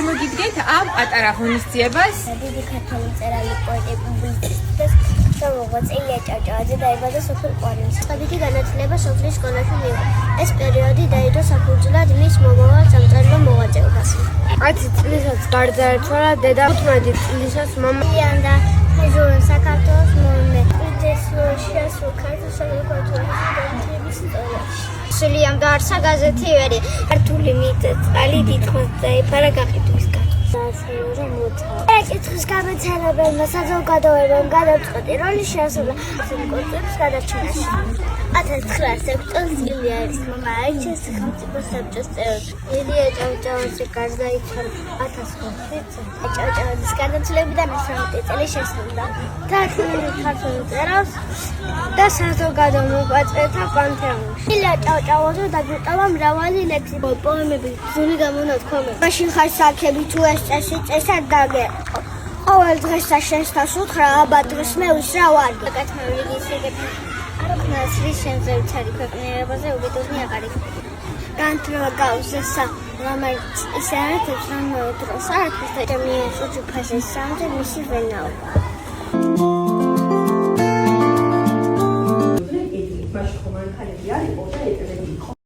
წარმოგიდგენთ ამ პატარა ღონისძიებას. დიდი ქართველი მწერალი პოეტი პუბლიცისტი მოღვაწე ილია ჭავჭავაძე დაიბადა სოფელ ყვარელში. სხვადასხვა განათლება სოფლის სკოლაში მიიღო. ეს პერიოდი დაიდო საფუძვლად მის მომავალ სამწერლო მოღვაწეობას. 10 წლისას გარდაეცვალა დედა, 15 წლისას მამა. იანდა ხეჟურის საქართველოს მომე. უდესლოშიას ქართულ საქართველოს ისტორიაში. სულიამ დაარსა გაზეთი ვერი. ქართული მიწა-წყალი დიდხანს დაიფარა გაყიდვისგან. დასავლური მოწა. ეკითხვის გამოცემებელმა საზოგადოებამ გადაწყვეტი როლი შეასრულა კონცეფტს გადარჩენაში. 1906 წელი არის მამა აირჩიეს სახელმწიფო საბჭოს წევრად. ილია ჭავჭავაძე გარდაიცვალა 1905 წელს. ჭავჭავაძის გარდაცვალებიდან 18 წელი შესრულდა. თარგმნილი ქართულ მწერალს და საზოგადო მოღვაწეთა პანთეონში. ილია ჭავჭავაძე დაგვიტავა მრავალი ლექსი, პოემები, ბრძული გამონათქვამები. მაშინ ხარ საქები თუ ეს წესი წესად დაგეყო. ყოველ დღესა შენსთავს უთხრა აბა დღეს მე ვის რა ვარ. გათმეული ისეგები ნაცრის შემზევცარი ქვეყნიერებაზე უბედური აღარიქ. განთრევა გავზესა, რომელიც ისე არათებს რომ დროს არაფერს და მიეწუჩუფას ეს სამზე მისი ვენაობა.